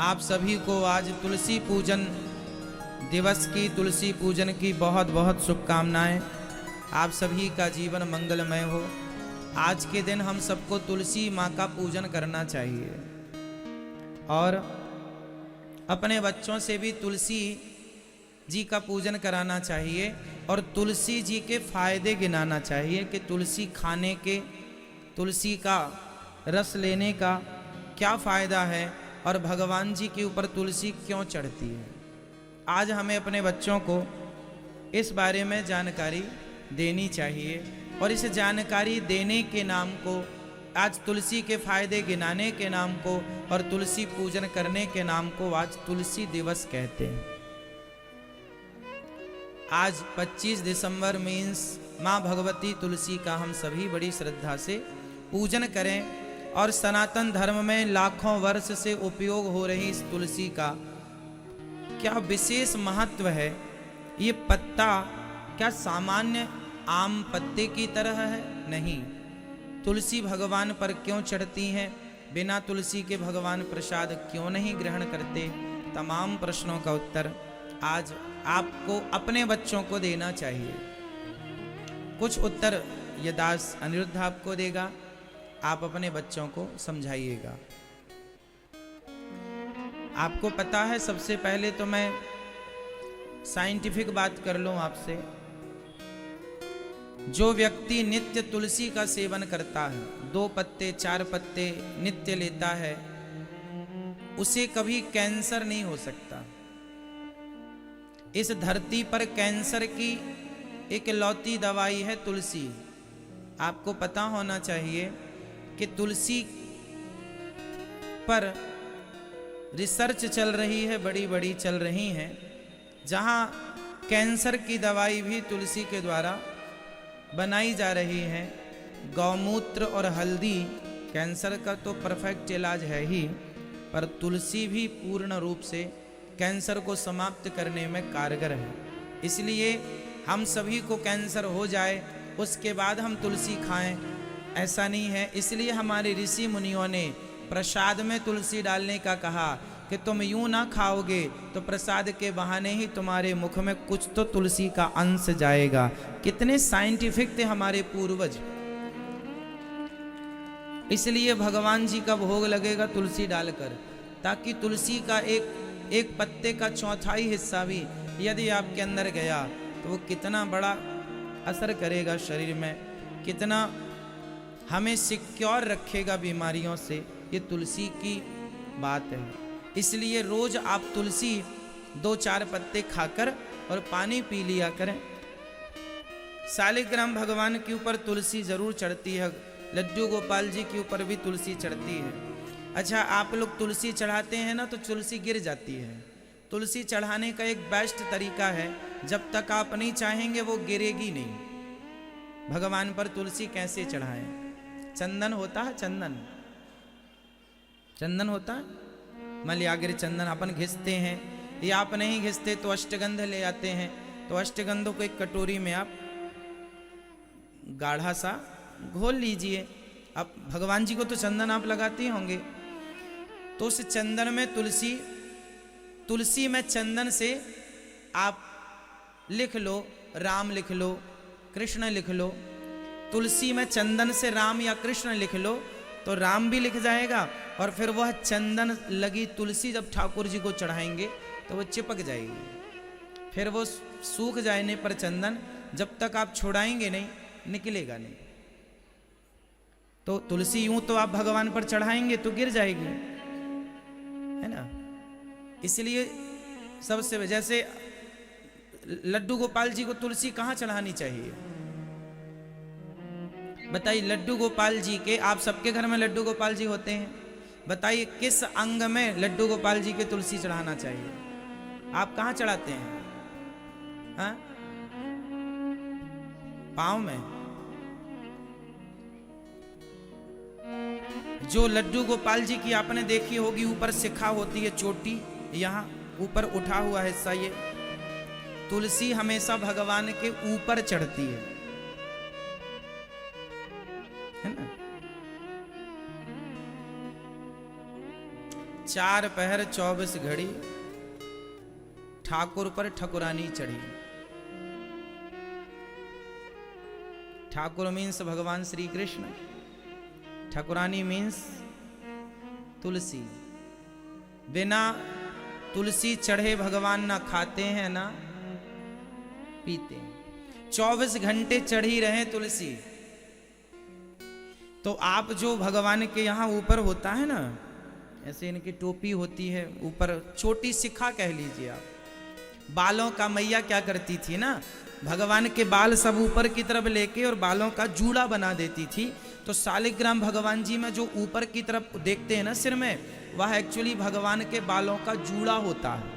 आप सभी को आज तुलसी पूजन दिवस की, तुलसी पूजन की बहुत बहुत शुभकामनाएं। आप सभी का जीवन मंगलमय हो। आज के दिन हम सबको तुलसी माँ का पूजन करना चाहिए और अपने बच्चों से भी तुलसी जी का पूजन कराना चाहिए और तुलसी जी के फायदे गिनाना चाहिए कि तुलसी खाने के, तुलसी का रस लेने का क्या फायदा है और भगवान जी के ऊपर तुलसी क्यों चढ़ती है। आज हमें अपने बच्चों को इस बारे में जानकारी देनी चाहिए और इस जानकारी देने के नाम को, आज तुलसी के फायदे गिनाने के नाम को और तुलसी पूजन करने के नाम को आज तुलसी दिवस कहते हैं। आज 25 दिसंबर मीन्स माँ भगवती तुलसी का हम सभी बड़ी श्रद्धा से पूजन करें और सनातन धर्म में लाखों वर्ष से उपयोग हो रही इस तुलसी का क्या विशेष महत्व है। ये पत्ता क्या सामान्य आम पत्ते की तरह है? नहीं। तुलसी भगवान पर क्यों चढ़ती हैं? बिना तुलसी के भगवान प्रसाद क्यों नहीं ग्रहण करते? तमाम प्रश्नों का उत्तर आज आपको अपने बच्चों को देना चाहिए। कुछ उत्तर ये दास अनिरुद्ध आपको देगा, आप अपने बच्चों को समझाइएगा। आपको पता है, सबसे पहले तो मैं साइंटिफिक बात कर लूं आपसे। जो व्यक्ति नित्य तुलसी का सेवन करता है, 2 पत्ते 4 पत्ते नित्य लेता है, उसे कभी कैंसर नहीं हो सकता। इस धरती पर कैंसर की एक लौती दवाई है तुलसी। आपको पता होना चाहिए कि तुलसी पर रिसर्च चल रही है, बड़ी बड़ी चल रही हैं, जहां कैंसर की दवाई भी तुलसी के द्वारा बनाई जा रही है। गौमूत्र और हल्दी कैंसर का तो परफेक्ट इलाज है ही, पर तुलसी भी पूर्ण रूप से कैंसर को समाप्त करने में कारगर है। इसलिए हम सभी को कैंसर हो जाए उसके बाद हम तुलसी खाएं, ऐसा नहीं है। इसलिए हमारे ऋषि मुनियों ने प्रसाद में तुलसी डालने का कहा कि तुम यूं ना खाओगे तो प्रसाद के बहाने ही तुम्हारे मुख में कुछ तो तुलसी का अंश जाएगा। कितने साइंटिफिक थे हमारे पूर्वज। इसलिए भगवान जी का भोग लगेगा तुलसी डालकर, ताकि तुलसी का एक पत्ते का 1/4 हिस्सा भी यदि आपके अंदर गया तो वो कितना बड़ा असर करेगा शरीर में, कितना हमें सिक्योर रखेगा बीमारियों से। ये तुलसी की बात है। इसलिए रोज आप तुलसी 2-4 पत्ते खाकर और पानी पी लिया करें। शालिग्राम भगवान के ऊपर तुलसी जरूर चढ़ती है, लड्डू गोपाल जी के ऊपर भी तुलसी चढ़ती है। अच्छा, आप लोग तुलसी चढ़ाते हैं ना तो तुलसी गिर जाती है। तुलसी चढ़ाने का एक बेस्ट तरीका है, जब तक आप नहीं चाहेंगे वो गिरेगी नहीं। भगवान पर तुलसी कैसे चढ़ाएं? चंदन होता है, चंदन होता है, मलयागिर चंदन अपन घिसते हैं, या आप नहीं घिसते तो अष्टगंध ले आते हैं। तो अष्टगंधों को एक कटोरी में आप गाढ़ा सा घोल लीजिए। अब भगवान जी को तो चंदन आप लगाते होंगे, तो उस चंदन में तुलसी में चंदन से आप लिख लो, राम लिख लो, कृष्ण लिख लो। तुलसी में चंदन से राम या कृष्ण लिख लो तो राम भी लिख जाएगा, और फिर वह चंदन लगी तुलसी जब ठाकुर जी को चढ़ाएंगे तो वो चिपक जाएगी। फिर वो सूख जाने पर चंदन जब तक आप छोड़ाएंगे नहीं, निकलेगा नहीं। तो तुलसी यूं तो आप भगवान पर चढ़ाएंगे तो गिर जाएगी, है ना। इसलिए सबसे, जैसे लड्डू गोपाल जी को तुलसी कहाँ चढ़ानी चाहिए बताइए? लड्डू गोपाल जी के, आप सबके घर में लड्डू गोपाल जी होते हैं, बताइए किस अंग में लड्डू गोपाल जी के तुलसी चढ़ाना चाहिए? आप कहाँ चढ़ाते हैं? हाँ, पाँव में। जो लड्डू गोपाल जी की आपने देखी होगी, ऊपर शिखा होती है, चोटी, यहाँ ऊपर उठा हुआ हिस्सा, ये तुलसी हमेशा भगवान के ऊपर चढ़ती है ना। 4 पहर 24 घड़ी ठाकुर पर ठकुरानी चढ़ी। ठाकुर मीन्स भगवान श्री कृष्ण, ठकुरानी मीन्स तुलसी। बिना तुलसी चढ़े भगवान ना खाते हैं ना पीते हैं। 24 घंटे चढ़ी रहे तुलसी। तो आप जो भगवान के यहाँ ऊपर होता है ना, ऐसे इनकी टोपी होती है ऊपर, छोटी शिखा कह लीजिए आप, बालों का मैया क्या करती थी ना, भगवान के बाल सब ऊपर की तरफ लेके और बालों का जूड़ा बना देती थी। तो शालिग्राम भगवान जी में जो ऊपर की तरफ देखते हैं ना सिर में, वह एक्चुअली भगवान के बालों का जूड़ा होता है।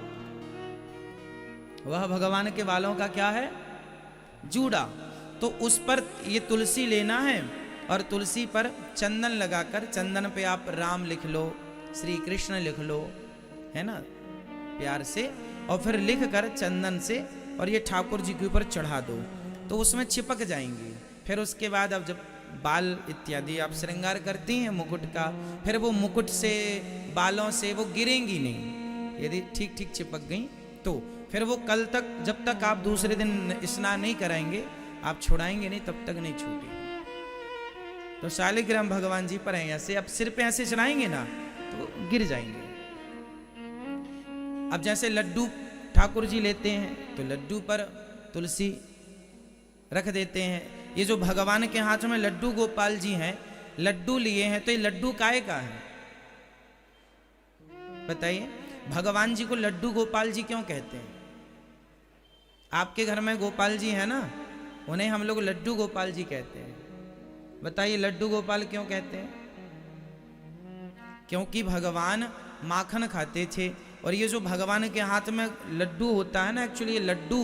वह भगवान के बालों का क्या है? जूड़ा। तो उस पर ये तुलसी लेना है और तुलसी पर चंदन लगाकर, चंदन पे आप राम लिख लो, श्री कृष्ण लिख लो, है ना, प्यार से, और फिर लिख कर चंदन से और ये ठाकुर जी के ऊपर चढ़ा दो तो उसमें चिपक जाएंगी। फिर उसके बाद अब जब बाल इत्यादि आप श्रृंगार करती हैं मुकुट का, फिर वो मुकुट से बालों से वो गिरेंगी नहीं। यदि ठीक ठीक चिपक गई तो फिर वो कल तक, जब तक आप दूसरे दिन स्नान नहीं कराएंगे, आप छुड़ाएंगे नहीं, तब तक नहीं छूटेगी। तो शालिग्राम भगवान जी पर ऐसे अब सिर पे ऐसे चढ़ाएंगे ना तो गिर जाएंगे। अब जैसे लड्डू ठाकुर जी लेते हैं तो लड्डू पर तुलसी रख देते हैं। ये जो भगवान के हाथ में लड्डू गोपाल जी हैं, लड्डू लिए हैं, तो ये लड्डू काहे का है बताइए? भगवान जी को लड्डू गोपाल जी क्यों कहते हैं? आपके घर में गोपाल जी है ना, उन्हें हम लोग लड्डू गोपाल जी कहते हैं। बताइए लड्डू गोपाल क्यों कहते हैं? क्योंकि भगवान माखन खाते थे। और ये जो भगवान के हाथ में लड्डू होता है ना, एक्चुअली ये लड्डू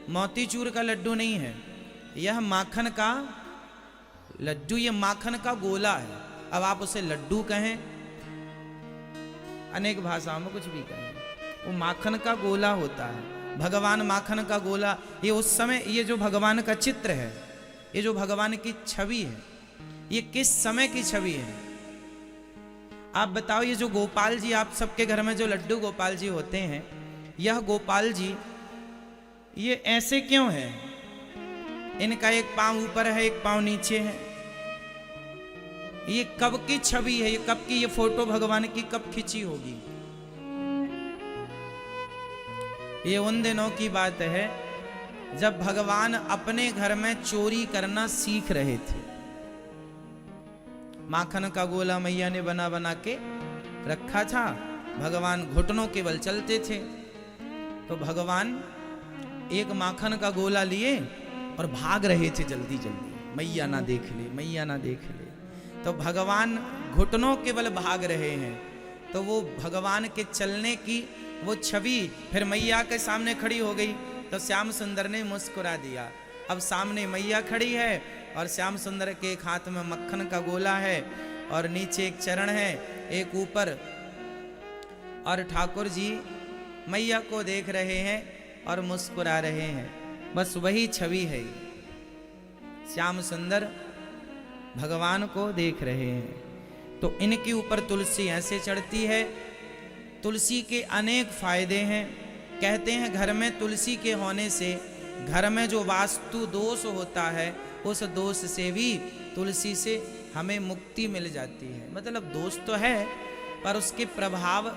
मोतीचूर का लड्डू नहीं है, यह माखन का लड्डू, ये माखन का गोला है। अब आप उसे लड्डू कहें, अनेक भाषाओं में कुछ भी कहें, वो माखन का गोला होता है। भगवान माखन का गोला, ये उस समय, ये जो भगवान का चित्र है, ये जो भगवान की छवि है, ये किस समय की छवि है आप बताओ? ये जो गोपाल जी आप सबके घर में जो लड्डू गोपाल जी होते हैं, यह गोपाल जी ये ऐसे क्यों है? इनका एक पांव ऊपर है, एक पांव नीचे है। ये कब की छवि है? ये कब की, ये फोटो भगवान की कब खींची होगी? ये उन दिनों की बात है जब भगवान अपने घर में चोरी करना सीख रहे थे। माखन का गोला मैया ने बना बना के रखा था, भगवान घुटनों के बल चलते थे। तो भगवान एक माखन का गोला लिए और भाग रहे थे जल्दी जल्दी, मैया ना देख ले, मैया ना देख ले। तो भगवान घुटनों के बल भाग रहे हैं, तो वो भगवान के चलने की वो छवि फिर मैया के सामने खड़ी हो गई। तो श्याम सुंदर ने मुस्कुरा दिया। अब सामने मैया खड़ी है और श्याम सुंदर के एक हाथ में मक्खन का गोला है और नीचे एक चरण है, एक ऊपर, और ठाकुर जी मैया को देख रहे हैं और मुस्कुरा रहे हैं। बस वही छवि है, श्याम सुंदर भगवान को देख रहे हैं। तो इनके ऊपर तुलसी ऐसे चढ़ती है। तुलसी के अनेक फायदे हैं। कहते हैं घर में तुलसी के होने से घर में जो वास्तु दोष होता है, उस दोष से भी तुलसी से हमें मुक्ति मिल जाती है। मतलब दोष तो है पर उसके प्रभाव,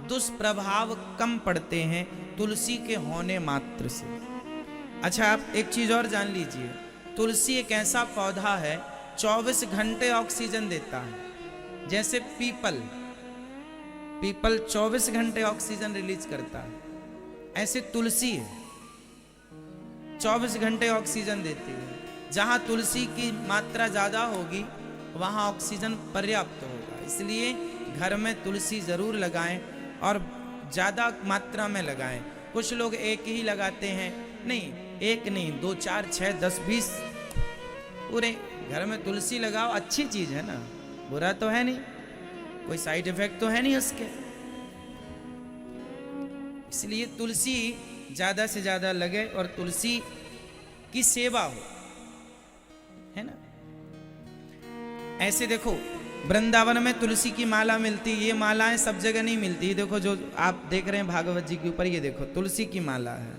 दुष्प्रभाव कम पड़ते हैं तुलसी के होने मात्र से। अच्छा, आप एक चीज और जान लीजिए, तुलसी एक ऐसा पौधा है 24 घंटे ऑक्सीजन देता है। जैसे पीपल 24 घंटे ऑक्सीजन रिलीज करता है, ऐसे तुलसी है 24 घंटे ऑक्सीजन देती है। जहां तुलसी की मात्रा ज्यादा होगी वहां ऑक्सीजन पर्याप्त होगा। इसलिए घर में तुलसी जरूर लगाएं और ज्यादा मात्रा में लगाएं। कुछ लोग एक ही लगाते हैं, नहीं, एक नहीं, 2 4 6 10 20 पूरे घर में तुलसी लगाओ। अच्छी चीज है ना, बुरा तो है नहीं, कोई साइड इफेक्ट तो है नहीं उसके। इसलिए तुलसी ज्यादा से ज्यादा लगे और तुलसी की सेवा हो, है ना। ऐसे देखो वृंदावन में तुलसी की माला मिलती, ये मालाएं सब जगह नहीं मिलती। देखो जो आप देख रहे हैं भागवत जी के ऊपर, ये देखो तुलसी की माला है।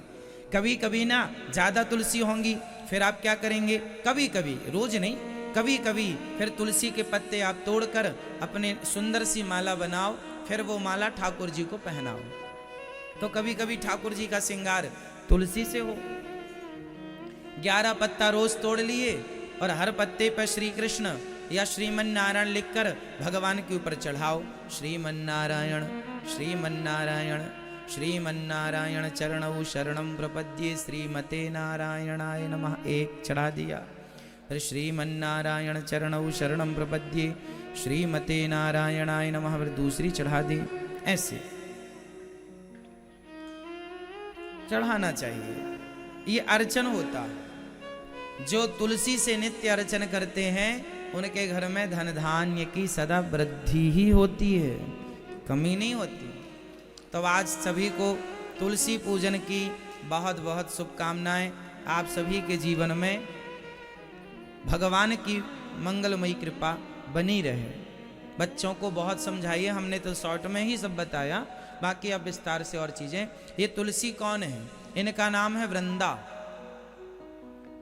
कभी कभी ना ज़्यादा तुलसी होंगी, फिर आप क्या करेंगे, कभी कभी, रोज नहीं, कभी कभी फिर तुलसी के पत्ते आप तोड़कर अपने सुंदर सी माला बनाओ, फिर वो माला ठाकुर जी को पहनाओ। तो कभी कभी ठाकुर जी का श्रृंगार तुलसी से हो। 11 पत्ता रोज तोड़ लिए और हर पत्ते पर श्री कृष्ण या श्रीमन नारायण लिखकर भगवान के ऊपर चढ़ाओ। श्रीमन नारायण श्रीमन नारायण श्रीमन नारायण चरणौ शरणं प्रपद्ये श्रीमते नारायणाय नमः, एक चढ़ा दिया। फिर श्रीमन नारायण चरणौ शरणं प्रपद्ये श्रीमते नारायणाय नमः, फिर दूसरी चढ़ा दी। ऐसे चढ़ाना चाहिए, ये अर्चन होता है। जो तुलसी से नित्य अर्चन करते हैं उनके घर में धन धान्य की सदा वृद्धि ही होती है, कमी नहीं होती। तो आज सभी को तुलसी पूजन की बहुत बहुत शुभकामनाएं। आप सभी के जीवन में भगवान की मंगलमयी कृपा बनी रहे। बच्चों को बहुत समझाइए, हमने तो शॉर्ट में ही सब बताया, बाकी अब विस्तार से और चीजें। ये तुलसी कौन है, इनका नाम है वृंदा,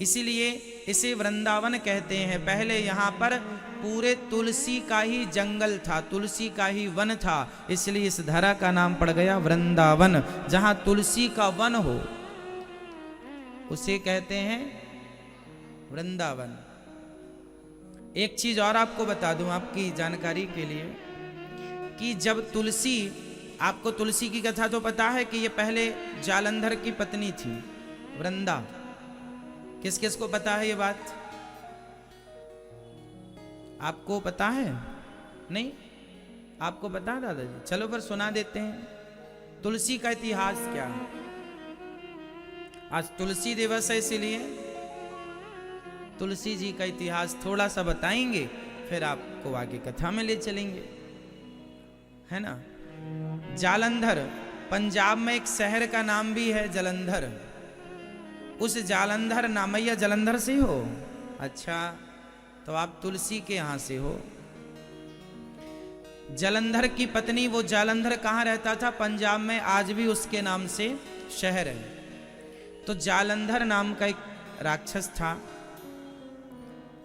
इसीलिए इसे वृंदावन कहते हैं। पहले यहाँ पर पूरे तुलसी का ही जंगल था, तुलसी का ही वन था, इसलिए इस धरा का नाम पड़ गया वृंदावन। जहाँ तुलसी का वन हो उसे कहते हैं वृंदावन। एक चीज और आपको बता दूं आपकी जानकारी के लिए, कि जब तुलसी, आपको तुलसी की कथा तो पता है कि ये पहले जालंधर की पत्नी थी वृंदा। किस किस को पता है ये बात? आपको पता है? नहीं आपको पता है दादाजी? चलो फिर सुना देते हैं। तुलसी का इतिहास क्या है। आज तुलसी दिवस है, इसीलिए तुलसी जी का इतिहास थोड़ा सा बताएंगे, फिर आपको आगे कथा में ले चलेंगे, है ना। जालंधर, पंजाब में एक शहर का नाम भी है जलंधर। उस जालंधर नामैया जलंधर से हो? अच्छा, तो आप तुलसी के यहां से हो। जलंधर की पत्नी, वो जालंधर कहाँ रहता था? पंजाब में, आज भी उसके नाम से शहर है। तो जालंधर नाम का एक राक्षस था,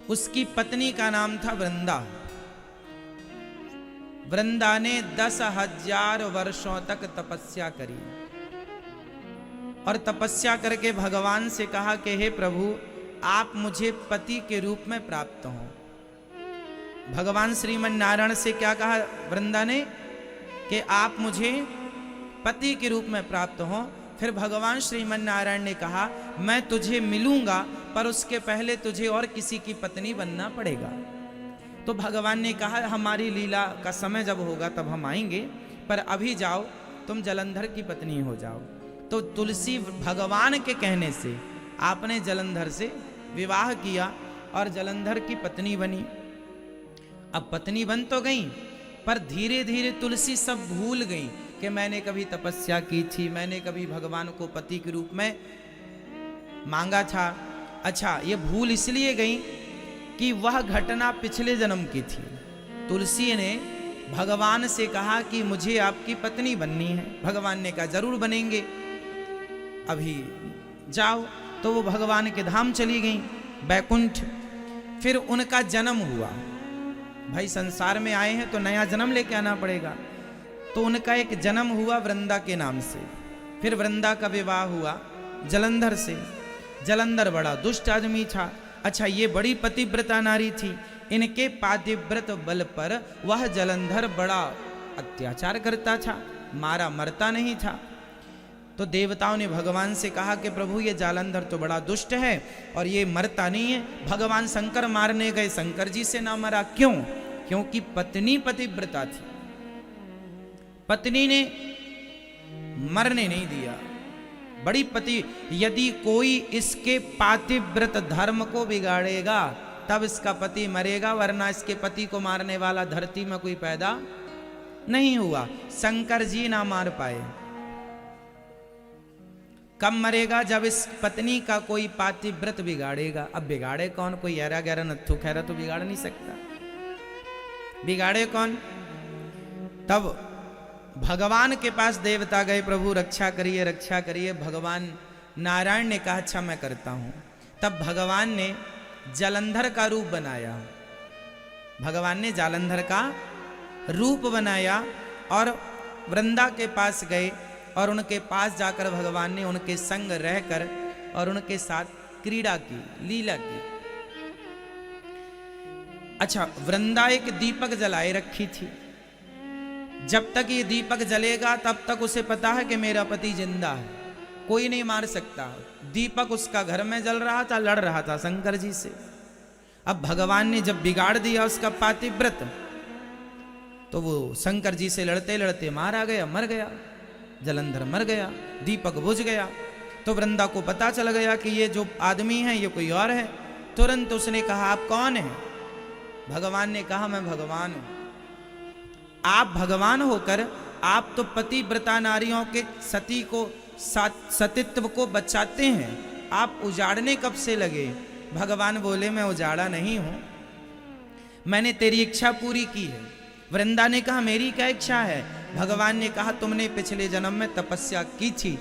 उसकी पत्नी का नाम था वृंदा। वृंदा ने 10,000 वर्षों तक तपस्या करी और तपस्या करके भगवान से कहा कि हे प्रभु, आप मुझे पति के रूप में प्राप्त हो। भगवान श्रीमन नारायण से क्या कहा वृंदा ने? कि आप मुझे पति के रूप में प्राप्त हो। फिर भगवान श्रीमन नारायण ने कहा, मैं तुझे मिलूंगा, पर उसके पहले तुझे और किसी की पत्नी बनना पड़ेगा। तो भगवान ने कहा, हमारी लीला का समय जब होगा तब हम आएंगे, पर अभी जाओ, तुम जलंधर की पत्नी हो जाओ। तो तुलसी भगवान के कहने से आपने जलंधर से विवाह किया और जलंधर की पत्नी बनी। अब पत्नी बन तो गई, पर धीरे धीरे तुलसी सब भूल गई कि मैंने कभी तपस्या की थी, मैंने कभी भगवान को पति के रूप में मांगा था। अच्छा, ये भूल इसलिए गई कि वह घटना पिछले जन्म की थी। तुलसी ने भगवान से कहा कि मुझे आपकी पत्नी बननी है। भगवान ने कहा जरूर बनेंगे, अभी जाओ। तो वो भगवान के धाम चली गई, बैकुंठ। फिर उनका जन्म हुआ। भाई संसार में आए हैं तो नया जन्म लेके आना पड़ेगा। तो उनका एक जन्म हुआ वृंदा के नाम से। फिर वृंदा का विवाह हुआ जलंधर से। जलंधर बड़ा दुष्ट आदमी था। अच्छा, ये बड़ी पतिव्रता नारी थी। इनके पातिव्रत बल पर वह जलंधर बड़ा अत्याचार करता था, मारा मरता नहीं था। तो देवताओं ने भगवान से कहा कि प्रभु, ये जालंधर तो बड़ा दुष्ट है और ये मरता नहीं है। भगवान शंकर मारने गए, शंकर जी से ना मरा। क्यों? क्योंकि पत्नी पतिव्रता थी, पत्नी ने मरने नहीं दिया। बड़ी पति, यदि कोई इसके पातिव्रत धर्म को बिगाड़ेगा तब इसका पति मरेगा, वरना इसके पति को मारने वाला धरती में कोई पैदा नहीं हुआ। शंकर जी ना मार पाए। कब मरेगा? जब इस पत्नी का कोई पातिव्रत बिगाड़ेगा। अब बिगाड़े कौन? कोई ऐरा गैरा नत्थु खैरा तो बिगाड़ नहीं सकता। बिगाड़े कौन? तब भगवान के पास देवता गए, प्रभु रक्षा करिए रक्षा करिए। भगवान नारायण ने कहा अच्छा मैं करता हूं। तब भगवान ने जालंधर का रूप बनाया। भगवान ने जालंधर का रूप बनाया और वृंदा के पास गए और उनके पास जाकर भगवान ने उनके संग रहकर और उनके साथ क्रीड़ा की, लीला की। अच्छा, वृंदा एक दीपक जलाए रखी थी। जब तक ये दीपक जलेगा तब तक उसे पता है कि मेरा पति जिंदा है, कोई नहीं मार सकता। दीपक उसका घर में जल रहा था, लड़ रहा था शंकर जी से। अब भगवान ने जब बिगाड़ दिया उसका पातिव्रत, तो वो शंकर जी से लड़ते लड़ते मारा गया, मर गया। जलंधर मर गया, दीपक बुझ गया। तो वृंदा को पता चल गया कि ये जो आदमी है ये कोई और है। तुरंत उसने कहा आप कौन हैं? भगवान ने कहा मैं भगवान हूं। आप भगवान होकर आप तो पतिव्रता नारियों के सती को, सतीत्व को बचाते हैं, आप उजाड़ने कब से लगे? भगवान बोले मैं उजाड़ा नहीं हूं, मैंने तेरी इच्छा पूरी की है। वृंदा ने कहा मेरी क्या इच्छा है? भगवान ने कहा तुमने पिछले जन्म में तपस्या की थी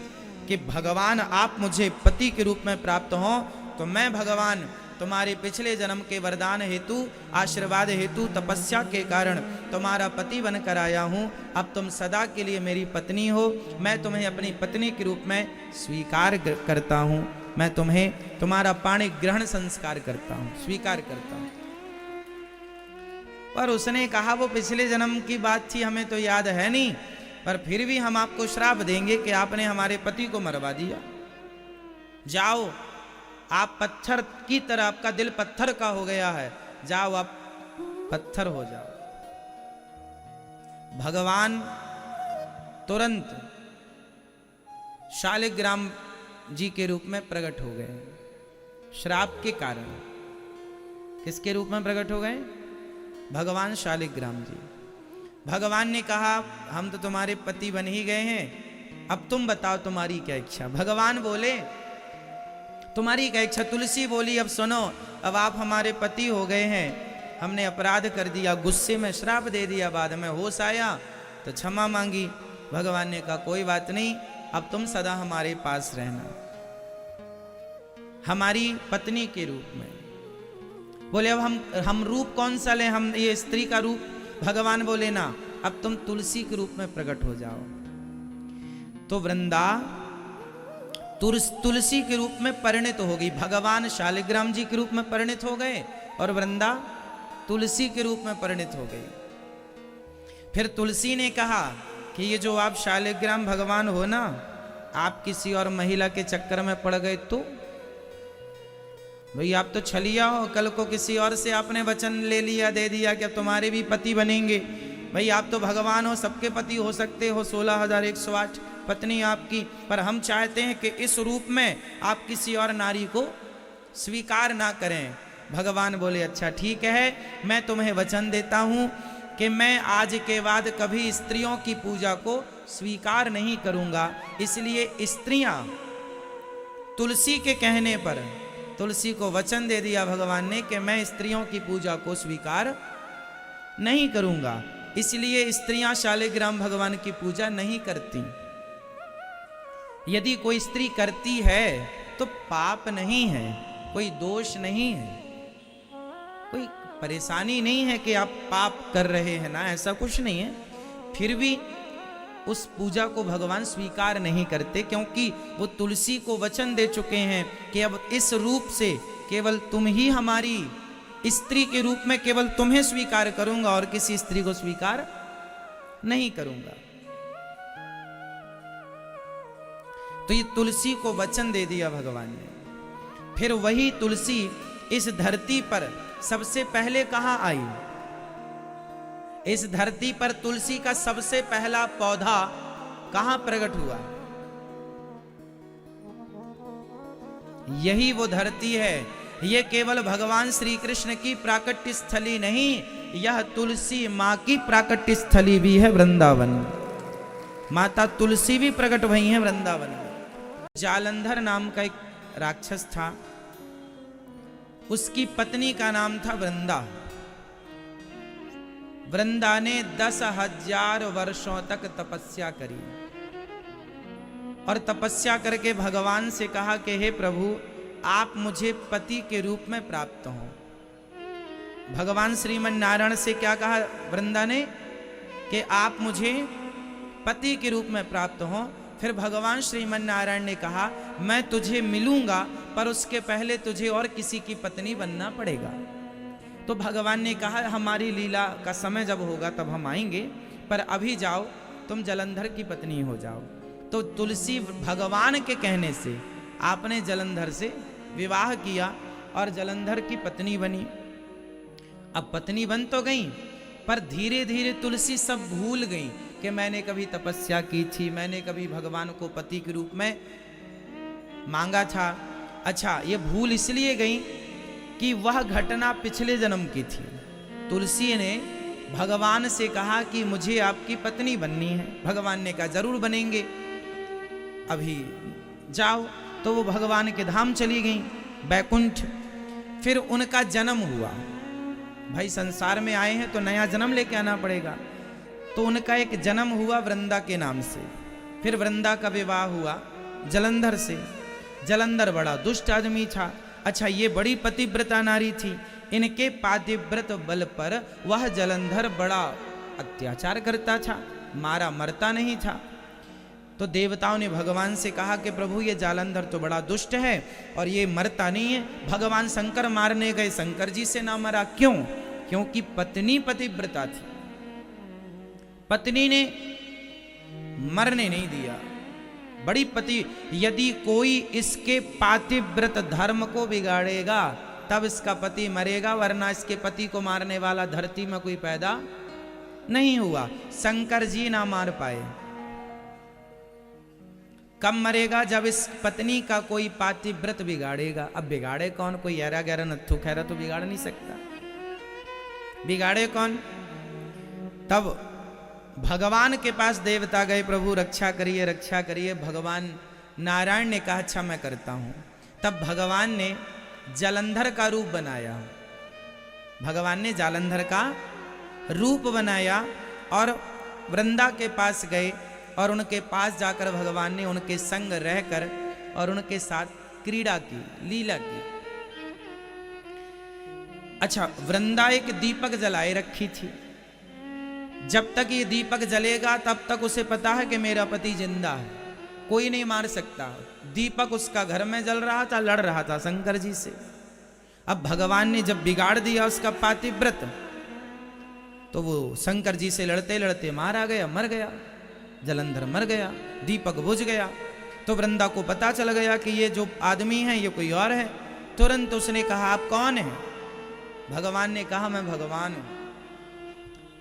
कि भगवान आप मुझे पति के रूप में प्राप्त हो, तो मैं भगवान तुम्हारे पिछले जन्म के वरदान हेतु, आशीर्वाद हेतु, तपस्या के कारण तुम्हारा पति बनकर आया हूं। अब तुम सदा के लिए मेरी पत्नी हो। मैं तुम्हें अपनी पत्नी के रूप में स्वीकार करता हूं। मैं तुम्हें तुम्हारा पाणी ग्रहण संस्कार करता हूं, स्वीकार करता हूं। पर उसने कहा वो पिछले जन्म की बात थी, हमें तो याद है नहीं, पर फिर भी हम आपको श्राप देंगे कि आपने हमारे पति को मरवा दिया। जाओ, आप पत्थर की तरह, आपका दिल पत्थर का हो गया है, जाओ आप पत्थर हो जाओ। भगवान तुरंत शालिग्राम जी के रूप में प्रकट हो गए। श्राप के कारण किसके रूप में प्रकट हो गए? भगवान शालिग्राम जी। भगवान ने कहा हम तो तुम्हारे पति बन ही गए हैं, अब तुम बताओ तुम्हारी क्या इच्छा? भगवान बोले तुम्हारी क्या इच्छा? तुलसी बोली अब सुनो, अब आप हमारे पति हो गए हैं, हमने अपराध कर दिया, गुस्से में श्राप दे दिया, बाद में होश आया तो क्षमा मांगी। भगवान ने कहा कोई बात नहीं, अब तुम सदा हमारे पास रहना, हमारी पत्नी के रूप में। बोले अब हम रूप कौन सा लें? हम ये स्त्री का रूप? भगवान बोले ना, अब तुम तुलसी के रूप में प्रकट हो जाओ। तो वृंदा तुलसी के रूप में परिणित हो गई। भगवान शालिग्राम जी के रूप में परिणित हो गए और वृंदा तुलसी के रूप में परिणित हो गई। फिर तुलसी ने कहा कि ये जो आप शालिग्राम भगवान हो ना, आप किसी और महिला के चक्कर में पड़ गए तो? भाई आप तो छलिया हो, कल को किसी और से आपने वचन ले लिया, दे दिया कि अब तुम्हारे भी पति बनेंगे। भाई आप तो भगवान हो, सबके पति हो सकते हो, 16,108 पत्नी आपकी, पर हम चाहते हैं कि इस रूप में आप किसी और नारी को स्वीकार ना करें। भगवान बोले अच्छा ठीक है, मैं तुम्हें वचन देता हूं कि मैं आज के बाद कभी स्त्रियों की पूजा को स्वीकार नहीं करूंगा। इसलिए स्त्रियां तुलसी के कहने पर, तुलसी को वचन दे दिया भगवान ने कि मैं स्त्रियों की पूजा को स्वीकार नहीं करूंगा। इसलिए स्त्रियां शालिग्राम भगवान की पूजा नहीं करती। यदि कोई स्त्री करती है तो पाप नहीं है, कोई दोष नहीं है, कोई परेशानी नहीं है कि आप पाप कर रहे हैं ना, ऐसा कुछ नहीं है। फिर भी उस पूजा को भगवान स्वीकार नहीं करते, क्योंकि वो तुलसी को वचन दे चुके हैं कि अब इस रूप से केवल तुम ही हमारी स्त्री के रूप में केवल तुम्हें स्वीकार करूंगा और किसी स्त्री को स्वीकार नहीं करूंगा। तो ये तुलसी को वचन दे दिया भगवान ने। फिर वही तुलसी इस धरती पर सबसे पहले कहां आई? इस धरती पर तुलसी का सबसे पहला पौधा कहां प्रकट हुआ? यही वो धरती है। ये केवल भगवान श्री कृष्ण की प्राकट्य स्थली नहीं, यह तुलसी मां की प्राकट्य स्थली भी है वृंदावन। माता तुलसी भी प्रकट हुई है वृंदावन में। जालंधर नाम का एक राक्षस था, उसकी पत्नी का नाम था वृंदा। वृंदा ने 10,000 वर्षों तक तपस्या करी और तपस्या करके भगवान से कहा कि हे प्रभु, आप मुझे पति के रूप में प्राप्त हो। भगवान श्रीमन नारायण से क्या कहा वृंदा ने कि आप मुझे पति के रूप में प्राप्त हो। फिर भगवान श्रीमन नारायण ने कहा मैं तुझे मिलूंगा, पर उसके पहले तुझे और किसी की पत्नी बनना पड़ेगा। तो भगवान ने कहा हमारी लीला का समय जब होगा तब हम आएंगे, पर अभी जाओ तुम जलंधर की पत्नी हो जाओ। तो तुलसी भगवान के कहने से आपने जलंधर से विवाह किया और जलंधर की पत्नी बनी। अब पत्नी बन तो गई, पर धीरे धीरे तुलसी सब भूल गई कि मैंने कभी तपस्या की थी, मैंने कभी भगवान को पति के रूप में मांगा था। अच्छा, ये भूल इसलिए गई कि वह घटना पिछले जन्म की थी। तुलसी ने भगवान से कहा कि मुझे आपकी पत्नी बननी है। भगवान ने कहा जरूर बनेंगे, अभी जाओ। तो वो भगवान के धाम चली गई, बैकुंठ। फिर उनका जन्म हुआ। भाई संसार में आए हैं तो नया जन्म लेके आना पड़ेगा। तो उनका एक जन्म हुआ वृंदा के नाम से। फिर वृंदा का विवाह हुआ जलंधर से। जलंधर बड़ा दुष्ट आदमी था। अच्छा, ये बड़ी पतिव्रता नारी थी। इनके पातिव्रत बल पर वह जलंधर बड़ा अत्याचार करता था, मारा मरता नहीं था। तो देवताओं ने भगवान से कहा कि प्रभु ये जालंधर तो बड़ा दुष्ट है और ये मरता नहीं है। भगवान शंकर मारने गए, शंकर जी से ना मरा। क्यों? क्योंकि पत्नी पतिव्रता थी, पत्नी ने मरने नहीं दिया। बड़ी पति, यदि कोई इसके पातिव्रत धर्म को बिगाड़ेगा तब इसका पति मरेगा, वरना इसके पति को मारने वाला धरती में कोई पैदा नहीं हुआ। शंकर जी ना मार पाए। कब मरेगा? जब इस पत्नी का कोई पातिव्रत बिगाड़ेगा। अब बिगाड़े कौन? कोई ऐरा गैरा नत्थु खैरा तो बिगाड़ नहीं सकता। बिगाड़े कौन? तब भगवान के पास देवता गए, प्रभु रक्षा करिए रक्षा करिए। भगवान नारायण ने कहा अच्छा मैं करता हूं। तब भगवान ने जलंधर का रूप बनाया। भगवान ने जालंधर का रूप बनाया और वृंदा के पास गए और उनके पास जाकर भगवान ने उनके संग रहकर और उनके साथ क्रीड़ा की, लीला की। अच्छा, वृंदा एक दीपक जलाए रखी थी। जब तक ये दीपक जलेगा तब तक उसे पता है कि मेरा पति जिंदा है, कोई नहीं मार सकता। दीपक उसका घर में जल रहा था, लड़ रहा था शंकर जी से। अब भगवान ने जब बिगाड़ दिया उसका पातिव्रत, तो वो शंकर जी से लड़ते लड़ते मारा गया, मर गया। जलंधर मर गया, दीपक बुझ गया। तो वृंदा को पता चल गया कि ये जो आदमी है ये कोई और है। तुरंत उसने कहा आप कौन हैं? भगवान ने कहा मैं भगवान हूं।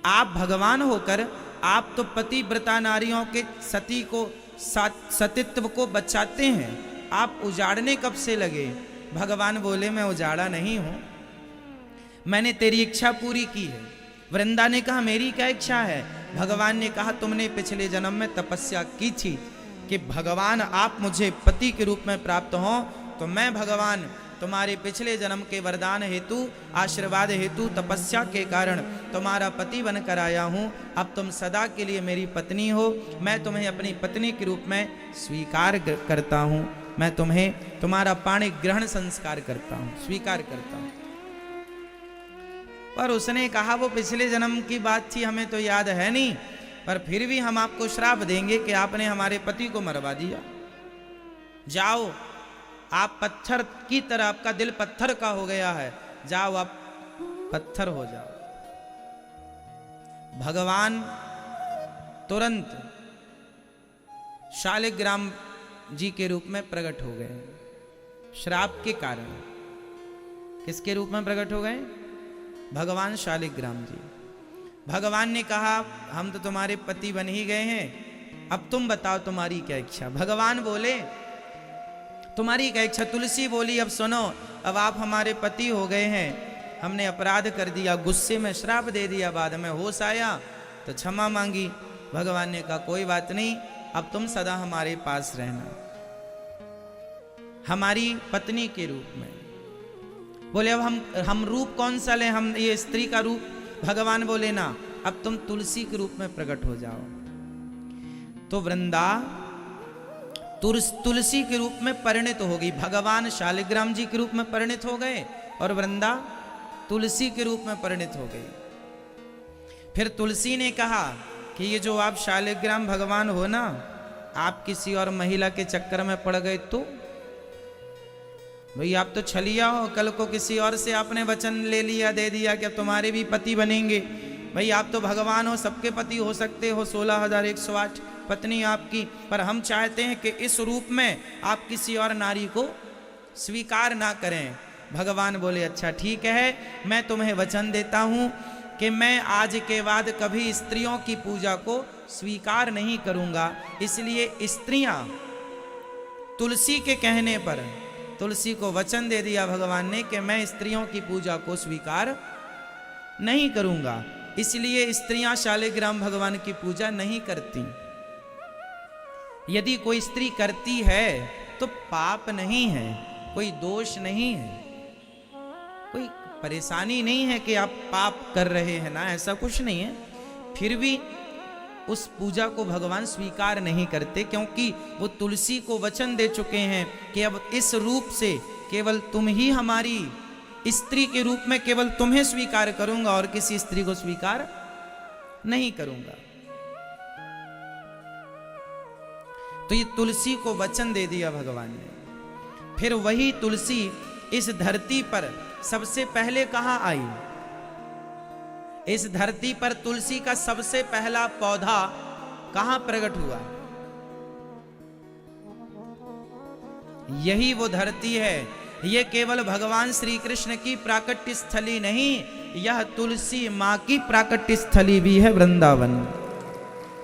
आप भगवान होकर आप तो पतिव्रता नारियों के सती को, सतीत्व को बचाते हैं, आप उजाड़ने कब से लगे? भगवान बोले मैं उजाड़ा नहीं हूं, मैंने तेरी इच्छा पूरी की है। वृंदा ने कहा मेरी क्या इच्छा है? भगवान ने कहा तुमने पिछले जन्म में तपस्या की थी कि भगवान आप मुझे पति के रूप में प्राप्त हो, तो मैं भगवान तुम्हारे पिछले जन्म के वरदान हेतु, आशीर्वाद हेतु, तपस्या के कारण तुम्हारा पति बनकर आया हूँ। अब तुम सदा के लिए मेरी पत्नी हो। मैं तुम्हें अपनी पत्नी के रूप में स्वीकार करता हूँ। मैं तुम्हें तुम्हारा पाणी ग्रहण संस्कार करता हूँ, स्वीकार करता हूँ। पर उसने कहा वो पिछले जन्म की बात थी, हमें तो याद है नहीं, पर फिर भी हम आपको श्राप देंगे कि आपने हमारे पति को मरवा दिया। जाओ, आप पत्थर की तरह, आपका दिल पत्थर का हो गया है, जाओ आप पत्थर हो जाओ। भगवान तुरंत शालिग्राम जी के रूप में प्रकट हो गए। श्राप के कारण किसके रूप में प्रकट हो गए? भगवान शालिग्राम जी। भगवान ने कहा हम तो तुम्हारे पति बन ही गए हैं, अब तुम बताओ तुम्हारी क्या इच्छा? भगवान बोले तुम्हारी क्या इच्छा? तुलसी बोली अब सुनो, अब आप हमारे पति हो गए हैं, हमने अपराध कर दिया, गुस्से में श्राप दे दिया, बाद में होश आया तो क्षमा मांगी। भगवान ने कहा कोई बात नहीं, अब तुम सदा हमारे पास रहना, हमारी पत्नी के रूप में। बोले अब हम रूप कौन सा लें? हम ये स्त्री का रूप? भगवान बोले ना, अब तुम तुलसी के रूप में प्रकट हो जाओ। तो वृंदा तुलसी के रूप में परिणित हो गई। भगवान शालिग्राम जी के रूप में परिणित हो गए और वृंदा तुलसी के रूप में परिणित हो गई। फिर तुलसी ने कहा कि ये जो आप शालिग्राम भगवान हो ना, आप किसी और महिला के चक्कर में पड़ गए तो भाई आप तो छलिया हो, कल को किसी और से आपने वचन ले लिया, दे दिया कि अब तुम्हारे भी पति बनेंगे। भाई आप तो भगवान हो, सबके पति हो सकते हो, 16,108 पत्नी आपकी, पर हम चाहते हैं कि इस रूप में आप किसी और नारी को स्वीकार ना करें। भगवान बोले अच्छा ठीक है, मैं तुम्हें वचन देता हूं कि मैं आज के बाद कभी स्त्रियों की पूजा को स्वीकार नहीं करूंगा। इसलिए स्त्रियां तुलसी के कहने पर, तुलसी को वचन दे दिया भगवान ने कि मैं स्त्रियों की पूजा को स्वीकार नहीं करूंगा। इसलिए स्त्रियां शालिग्राम भगवान की पूजा नहीं करती। यदि कोई स्त्री करती है तो पाप नहीं है, कोई दोष नहीं है, कोई परेशानी नहीं है कि आप पाप कर रहे हैं ना, ऐसा कुछ नहीं है। फिर भी उस पूजा को भगवान स्वीकार नहीं करते, क्योंकि वो तुलसी को वचन दे चुके हैं कि अब इस रूप से केवल तुम ही हमारी स्त्री के रूप में केवल तुम्हें स्वीकार करूंगा और किसी स्त्री को स्वीकार नहीं करूंगा। तो ये तुलसी को वचन दे दिया भगवान ने। फिर वही तुलसी इस धरती पर सबसे पहले कहां आई? इस धरती पर तुलसी का सबसे पहला पौधा कहां प्रकट हुआ? यही वो धरती है। ये केवल भगवान श्री कृष्ण की प्राकट्य स्थली नहीं, यह तुलसी मां की प्राकट्य स्थली भी है वृंदावन।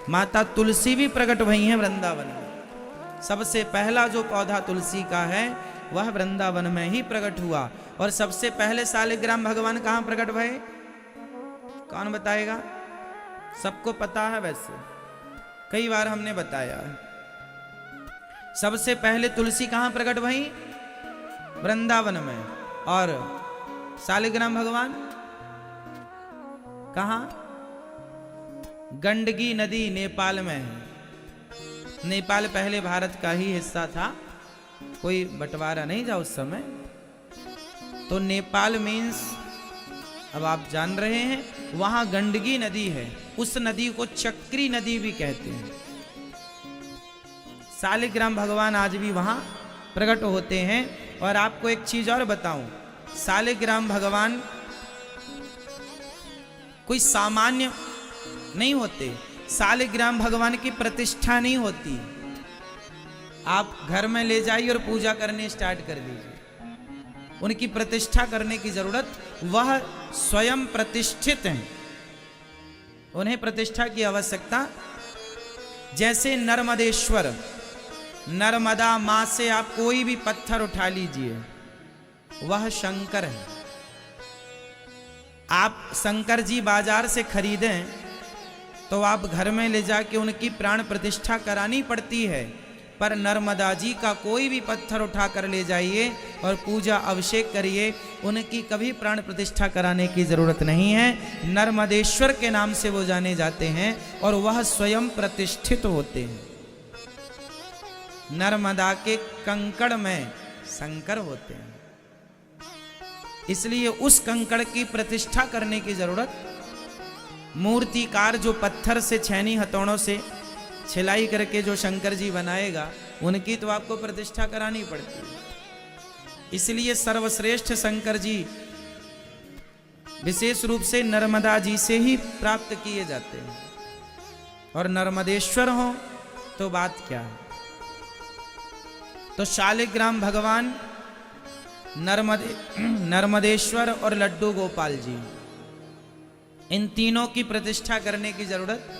माता तुलसी भी प्रकट हुई है वृंदावन में। सबसे पहला जो पौधा तुलसी का है वह वृंदावन में ही प्रकट हुआ। और सबसे पहले शालिग्राम भगवान कहां प्रकट भये? कौन बताएगा? सबको पता है, वैसे कई बार हमने बताया है। सबसे पहले तुलसी कहां प्रकट भई? वृंदावन में। और शालिग्राम भगवान कहां? गंडकी नदी नेपाल में है। नेपाल पहले भारत का ही हिस्सा था, कोई बंटवारा नहीं था उस समय। तो नेपाल मीन्स अब आप जान रहे हैं, वहां गंडकी नदी है। उस नदी को चक्री नदी भी कहते हैं। शालिग्राम भगवान आज भी वहां प्रकट होते हैं। और आपको एक चीज और बताऊं, शालिग्राम भगवान कोई सामान्य नहीं होते। शालिग्राम भगवान की प्रतिष्ठा नहीं होती। आप घर में ले जाइए और पूजा करने स्टार्ट कर दीजिए, उनकी प्रतिष्ठा करने की जरूरत, वह स्वयं प्रतिष्ठित हैं, उन्हें प्रतिष्ठा की आवश्यकता। जैसे नर्मदेश्वर, नर्मदा मां से आप कोई भी पत्थर उठा लीजिए, वह शंकर है। आप शंकर जी बाजार से खरीदें तो आप घर में ले जाके उनकी प्राण प्रतिष्ठा करानी पड़ती है। पर नर्मदा जी का कोई भी पत्थर उठा कर ले जाइए और पूजा अभिषेक करिए, उनकी कभी प्राण प्रतिष्ठा कराने की जरूरत नहीं है। नर्मदेश्वर के नाम से वो जाने जाते हैं और वह स्वयं प्रतिष्ठित होते हैं। नर्मदा के कंकड़ में शंकर होते हैं, इसलिए उस कंकड़ की प्रतिष्ठा करने की जरूरत, मूर्तिकार जो पत्थर से, छेनी हथौड़ों से छिलाई करके जो शंकर जी बनाएगा, उनकी तो आपको प्रतिष्ठा करानी पड़ती है। इसलिए सर्वश्रेष्ठ शंकर जी विशेष रूप से नर्मदा जी से ही प्राप्त किए जाते हैं। और नर्मदेश्वर हो तो बात क्या है। तो शालिग्राम भगवान, नर्मदेश्वर और लड्डू गोपाल जी, इन तीनों की प्रतिष्ठा करने की जरूरत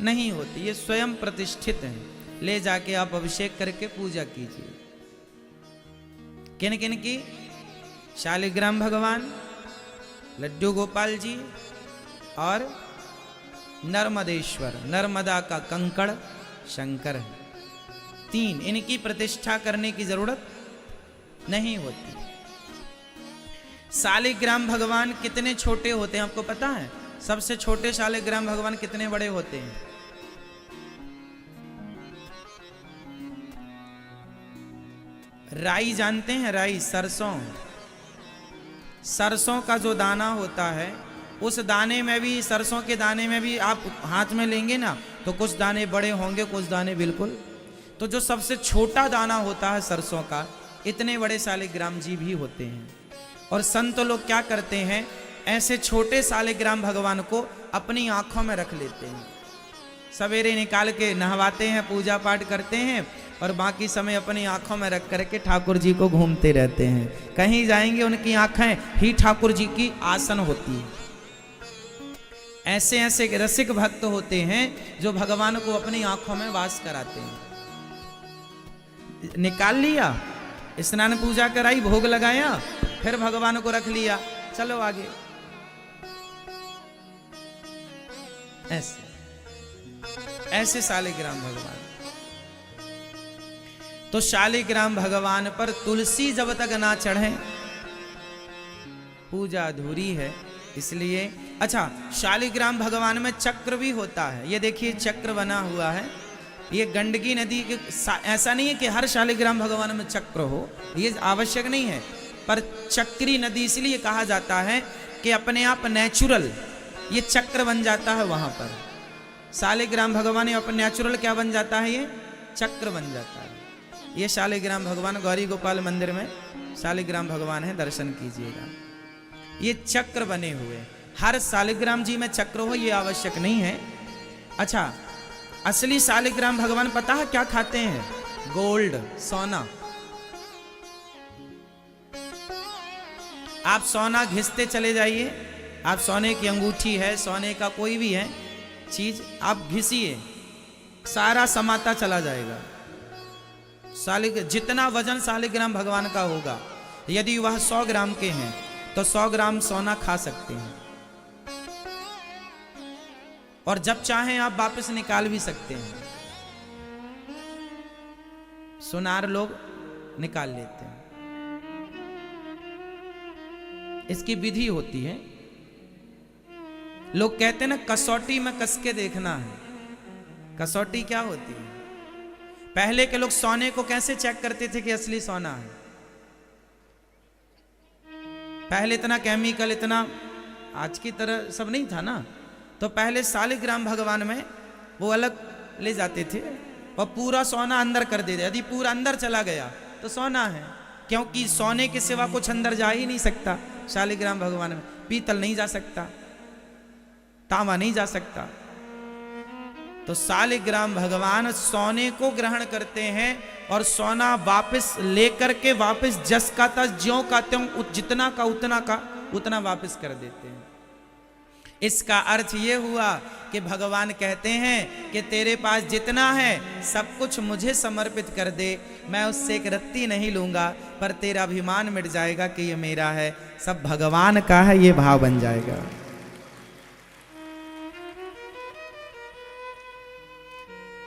नहीं होती, ये स्वयं प्रतिष्ठित हैं। ले जाके आप अभिषेक करके पूजा कीजिए। किन किन की? शालिग्राम भगवान, लड्डू गोपाल जी और नर्मदेश्वर, नर्मदा का कंकड़ शंकर है। तीन, इनकी प्रतिष्ठा करने की जरूरत नहीं होती। शालिग्राम भगवान कितने छोटे होते हैं आपको पता है? सबसे छोटे शालिग्राम भगवान कितने बड़े होते हैं? राई जानते हैं? राई, सरसों। सरसों का जो दाना होता है, उस दाने में भी, सरसों के दाने में भी आप हाथ में लेंगे ना तो कुछ दाने बड़े होंगे, कुछ दाने बिल्कुल। तो जो सबसे छोटा दाना होता है सरसों का, इतने बड़े शालिग्राम जी भी होते हैं। और संत लोग क्या करते हैं, ऐसे छोटे शालिग्राम भगवान को अपनी आंखों में रख लेते हैं। सवेरे निकाल के नहवाते हैं, पूजा पाठ करते हैं, और बाकी समय अपनी आंखों में रख करके ठाकुर जी को घूमते रहते हैं। कहीं जाएंगे उनकी आंखें ही ठाकुर जी की आसन होती है। ऐसे ऐसे रसिक भक्त होते हैं जो भगवान को अपनी आंखों में वास कराते हैं। निकाल लिया, स्नान पूजा कराई, भोग लगाया, फिर भगवान को रख लिया, चलो आगे। ऐसे ऐसे शालिग्राम भगवान। तो शालिग्राम भगवान पर तुलसी जब तक ना चढ़े पूजा अधूरी है। इसलिए अच्छा, शालिग्राम भगवान में चक्र भी होता है। ये देखिए चक्र बना हुआ है। ये गंडकी नदी के, ऐसा नहीं है कि हर शालिग्राम भगवान में चक्र हो, ये आवश्यक नहीं है, पर चक्री नदी इसलिए कहा जाता है कि अपने आप नेचुरल ये चक्र बन जाता है। वहां पर शालिग्राम भगवान अपने नेचुरल क्या बन जाता है, ये चक्र बन जाता है। ये शालिग्राम भगवान गौरी गोपाल मंदिर में शालिग्राम भगवान है, दर्शन कीजिएगा। ये चक्र बने हुए, हर शालिग्राम जी में चक्र हो ये आवश्यक नहीं है। अच्छा, असली शालिग्राम भगवान पता है क्या खाते हैं? गोल्ड, सोना। आप सोना घिसते चले जाइए, आप सोने की अंगूठी है, सोने का कोई भी है चीज, आप घिसिए, सारा समाता चला जाएगा। जितना वजन शालिग्राम भगवान का होगा, यदि वह 100 ग्राम के हैं तो 100 ग्राम सोना खा सकते हैं, और जब चाहें आप वापस निकाल भी सकते हैं। सुनार लोग निकाल लेते हैं, इसकी विधि होती है। लोग कहते हैं ना, कसौटी में कस के देखना है। कसौटी क्या होती है? पहले के लोग सोने को कैसे चेक करते थे कि असली सोना है? पहले इतना केमिकल, इतना आज की तरह सब नहीं था ना। तो पहले शालिग्राम भगवान में वो अलग ले जाते थे और पूरा सोना अंदर कर देते। यदि पूरा अंदर चला गया तो सोना है, क्योंकि सोने के सिवा कुछ अंदर जा ही नहीं सकता। शालिग्राम भगवान में पीतल नहीं जा सकता, तांबा नहीं जा सकता। तो शालिग्राम भगवान सोने को ग्रहण करते हैं और सोना वापस लेकर के वापस जस का था ज्यों का त्यों, जितना का उतना वापस कर देते हैं। इसका अर्थ ये हुआ कि भगवान कहते हैं कि तेरे पास जितना है सब कुछ मुझे समर्पित कर दे, मैं उससे एक रत्ती नहीं लूंगा, पर तेरा अभिमान मिट जाएगा कि ये मेरा है, सब भगवान का है, ये भाव बन जाएगा।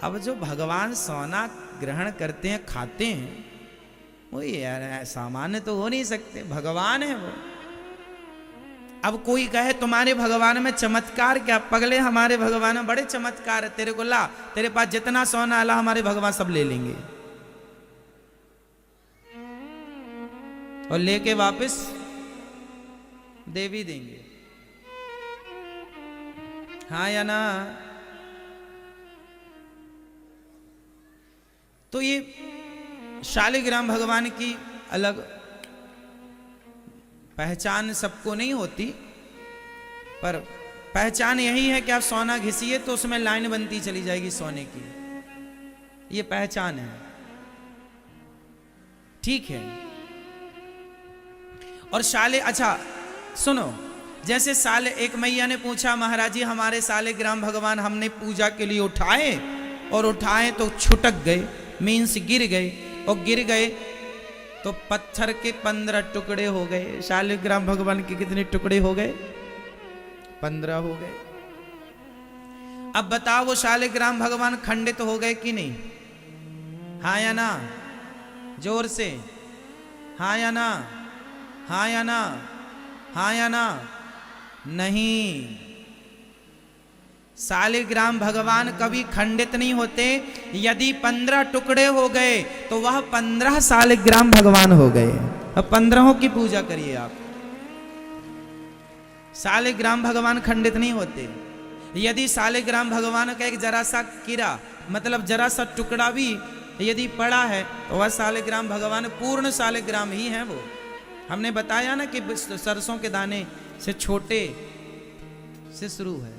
अब जो भगवान सोना ग्रहण करते हैं, खाते हैं, वो यार सामान्य तो हो नहीं सकते, भगवान है वो। अब कोई कहे तुम्हारे भगवान में चमत्कार क्या? पगले, हमारे भगवान में बड़े चमत्कार है। तेरे को ला, तेरे पास जितना सोना अला, हमारे भगवान सब ले लेंगे और लेके वापस दे भी देंगे। हाँ या ना? तो ये शालिग्राम भगवान की अलग पहचान सबको नहीं होती, पर पहचान यही है कि आप सोना घिसिए तो उसमें लाइन बनती चली जाएगी सोने की, ये पहचान है। ठीक है। और अच्छा सुनो, जैसे एक मैया ने पूछा, महाराज जी हमारे शालिग्राम भगवान हमने पूजा के लिए उठाए और उठाए तो छुटक गए, मीन्स गिर गए, और गिर गए तो पत्थर के 15 टुकड़े हो गए। शालिग्राम भगवान के कितने टुकड़े हो गए? 15 हो गए। अब बताओ वो शालिग्राम भगवान खंडित हो गए कि नहीं? हाँ या ना? जोर से हाँ या ना? हाँ या ना? हाँ या ना? नहीं। शालिग्राम भगवान कभी खंडित नहीं होते। यदि 15 टुकड़े हो गए तो वह 15 शालिग्राम भगवान हो गए। अब 15 की पूजा करिए आप। शालिग्राम भगवान खंडित नहीं होते। यदि शालिग्राम भगवान का एक जरा सा कीड़ा, मतलब जरा सा टुकड़ा भी यदि पड़ा है तो वह शालिग्राम भगवान पूर्ण शालिग्राम ही है। वो हमने बताया ना कि सरसों के दाने से छोटे से शुरू है।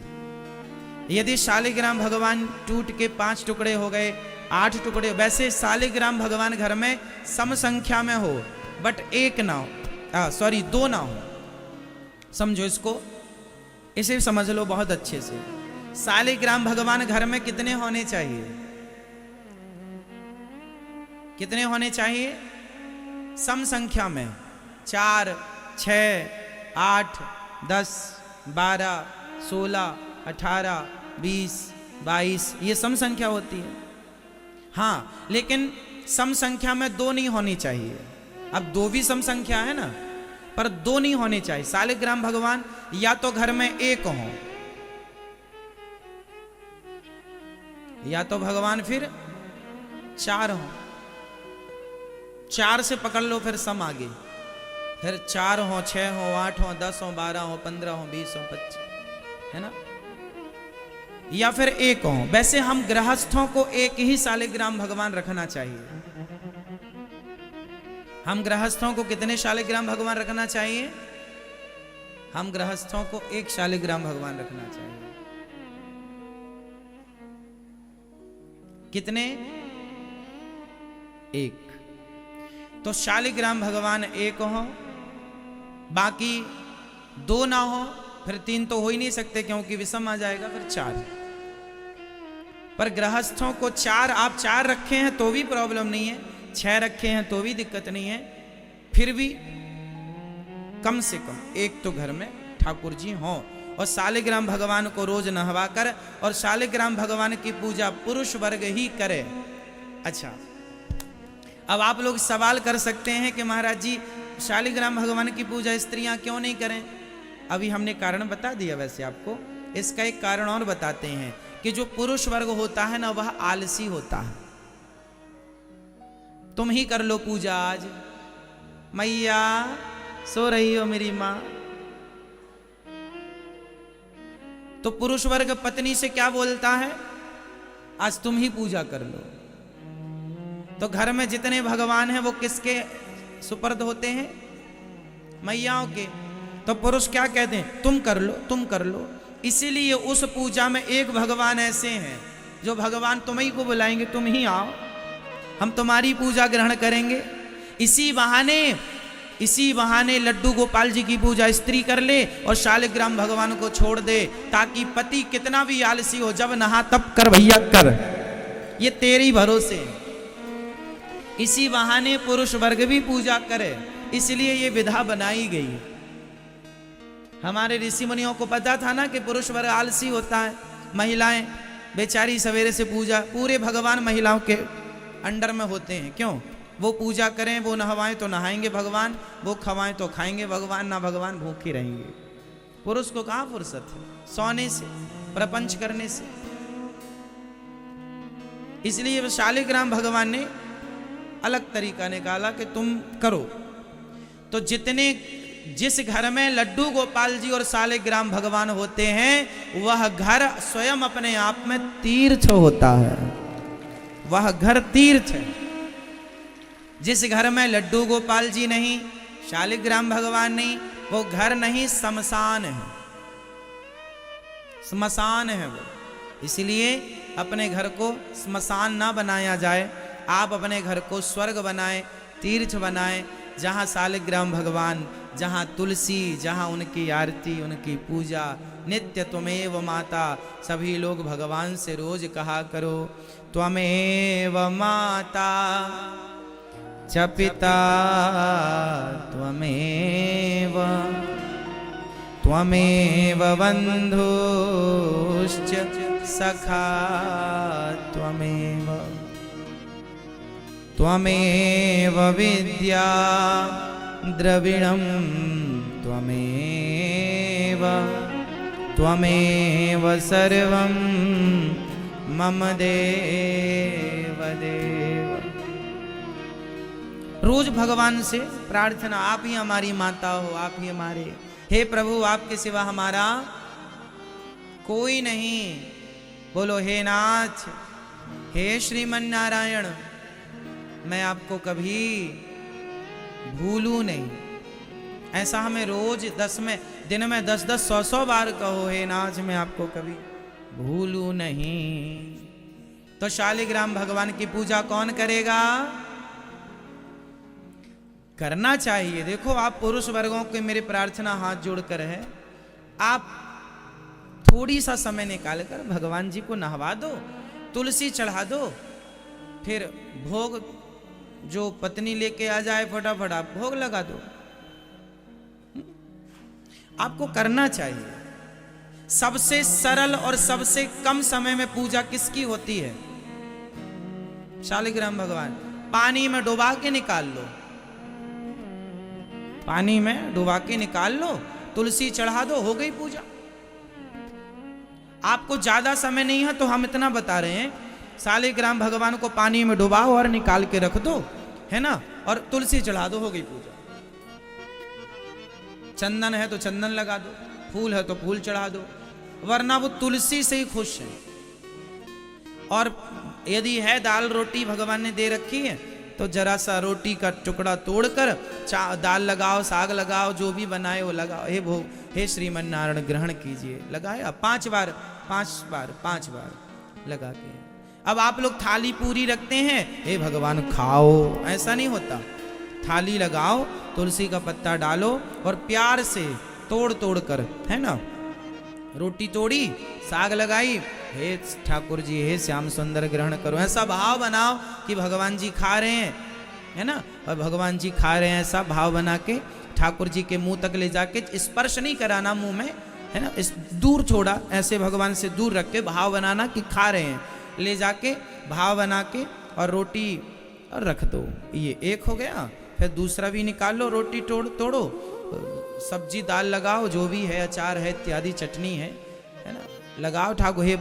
यदि शालिग्राम भगवान टूट के 5 टुकड़े हो गए, 8 टुकड़े, वैसे शालिग्राम भगवान घर में सम संख्या में हो, बट एक ना हो, सॉरी 2 ना हो। समझो इसको, इसे समझ लो बहुत अच्छे से। शालिग्राम भगवान घर में कितने होने चाहिए? कितने होने चाहिए? सम संख्या में 4, 6, 8, 10, 12, 16, 18, 20, 22, ये सम संख्या होती है। हाँ, लेकिन सम संख्या में 2 नहीं होनी चाहिए। अब 2 भी सम संख्या है ना, पर 2 नहीं होने चाहिए। शालिग्राम भगवान या तो घर में 1 हो, या तो भगवान फिर 4 हो। 4 से पकड़ लो फिर सम आगे, फिर 4 हो, 6 हो, 8 हो, 10 हो, 12 हो, 15 हो, 20 हो, 25, है ना, या फिर 1 हो। वैसे हम गृहस्थों को एक ही शालिग्राम भगवान रखना चाहिए। हम गृहस्थों को कितने शालिग्राम भगवान रखना चाहिए? हम गृहस्थों को 1 शालिग्राम भगवान रखना चाहिए। कितने? 1। तो शालिग्राम भगवान 1 हो, बाकी 2 ना हो, फिर 3 तो हो ही नहीं सकते क्योंकि विषम आ जाएगा, फिर 4। पर गृहस्थों को 4, आप 4 रखे हैं तो भी प्रॉब्लम नहीं है, 6 रखे हैं तो भी दिक्कत नहीं है। फिर भी कम से कम 1 तो घर में ठाकुर जी हों, और शालिग्राम भगवान को रोज नहवा कर, और शालिग्राम भगवान की पूजा पुरुष वर्ग ही करे। अच्छा, अब आप लोग सवाल कर सकते हैं कि महाराज जी शालिग्राम भगवान की पूजा स्त्रियां क्यों नहीं करें? अभी हमने कारण बता दिया। वैसे आपको इसका एक कारण और बताते हैं कि जो पुरुष वर्ग होता है ना, वह आलसी होता है। तुम ही कर लो पूजा आज, मैया सो रही हो मेरी मां। तो पुरुष वर्ग पत्नी से क्या बोलता है? आज तुम ही पूजा कर लो। तो घर में जितने भगवान हैं वो किसके सुपर्द होते हैं? मैयाओं के। तो पुरुष क्या कहते हैं? तुम कर लो, तुम कर लो। इसीलिए उस पूजा में एक भगवान ऐसे हैं जो भगवान तुम्ही को बुलाएंगे, तुम ही आओ, हम तुम्हारी पूजा ग्रहण करेंगे। इसी बहाने लड्डू गोपाल जी की पूजा स्त्री कर ले और शालिग्राम भगवान को छोड़ दे, ताकि पति कितना भी आलसी हो, जब नहा तब कर भैया कर, ये तेरे ही भरोसे। इसी बहाने पुरुष वर्ग भी पूजा करे, इसलिए ये विधा बनाई गई। हमारे ऋषि मुनियों को पता था ना कि पुरुष वर्ग आलसी होता है, महिलाएं बेचारी सवेरे से पूजा, पूरे भगवान महिलाओं के अंडर में होते हैं। क्यों? वो पूजा करें, वो नहवाएं तो नहाएंगे भगवान, वो खवाएं तो खाएंगे भगवान, ना भगवान भूखे रहेंगे। पुरुष को कहाँ फुर्सत है सोने से, प्रपंच करने से। इसलिए शालिग्राम भगवान ने अलग तरीका निकाला कि तुम करो। तो जिस घर में लड्डू गोपाल जी और शालिग्राम भगवान होते हैं, वह घर स्वयं अपने आप में तीर्थ होता है। वह घर तीर्थ है। जिस घर में लड्डू गोपाल जी नहीं, शालिग्राम भगवान नहीं, वो घर नहीं, शमशान है, श्मशान है वो। इसलिए अपने घर को श्मशान ना बनाया जाए, आप अपने घर को स्वर्ग बनाएं, तीर्थ बनाएं, जहाँ शालिग्राम भगवान, जहाँ तुलसी, जहाँ उनकी आरती, उनकी पूजा नित्य। त्वमेव माता, सभी लोग भगवान से रोज कहा करो, त्वमेव माता च पिता त्वमेव, त्वमेव बन्धुश्च सखा त्वमेव, त्वमेव विद्या द्रविणं त्वमेव, त्वमेव सर्वं मम देव देव। रोज भगवान से प्रार्थना, आप ही हमारी माता हो, आप ही हमारे, हे प्रभु आपके सिवा हमारा कोई नहीं। बोलो हे नाथ, हे श्रीमन नारायण, मैं आपको कभी भूलूं नहीं। ऐसा हमें रोज दिन में 10-10, 100-100 बार कहो, हे नाथ मैं आपको कभी भूलूं नहीं। तो शालिग्राम भगवान की पूजा कौन करेगा? करना चाहिए। देखो आप पुरुष वर्गों के मेरी प्रार्थना हाथ जोड़कर है, आप थोड़ी सा समय निकालकर भगवान जी को नहवा दो, तुलसी चढ़ा दो, फिर भोग जो पत्नी लेके आ जाए फटाफट आप भोग लगा दो। आपको करना चाहिए। सबसे सरल और सबसे कम समय में पूजा किसकी होती है? शालिग्राम भगवान। पानी में डुबा के निकाल लो, पानी में डुबा के निकाल लो, तुलसी चढ़ा दो, हो गई पूजा। आपको ज्यादा समय नहीं है तो हम इतना बता रहे हैं, शालिग्राम भगवान को पानी में डुबाओ और निकाल के रख दो, है ना, और तुलसी चढ़ा दो, हो गई पूजा। चंदन है तो चंदन लगा दो, फूल है तो फूल चढ़ा दो, वरना वो तुलसी से ही खुश है। और यदि है दाल रोटी भगवान ने दे रखी है तो जरा सा रोटी का टुकड़ा तोड़कर दाल लगाओ, साग लगाओ, जो भी बनाए वो लगाओ, हे भोग, हे श्रीमन नारायण ग्रहण कीजिए। लगाया 5 बार लगा के। अब आप लोग थाली पूरी रखते हैं, हे भगवान खाओ, ऐसा नहीं होता। थाली लगाओ, तुलसी का पत्ता डालो और प्यार से तोड़ कर, है ना, रोटी तोड़ी, साग लगाई, हे ठाकुर जी, हे श्याम सुंदर ग्रहण करो, ऐसा भाव बनाओ कि भगवान जी खा रहे हैं, है ना, और भगवान जी खा रहे हैं, ऐसा भाव बना के ठाकुर जी के मुंह तक ले जाके, स्पर्श नहीं कराना मुंह में, है ना, इस दूर छोड़ा, ऐसे भगवान से दूर रख के भाव बनाना कि खा रहे हैं, ले जाके भाव बना के और रोटी और रख दो। ये एक हो गया। फिर दूसरा भी निकाल लो, रोटी तोड़ो, सब्जी दाल लगाओ, जो भी है, अचार है इत्यादि, चटनी है ना, लगाओ, ठाकुर हे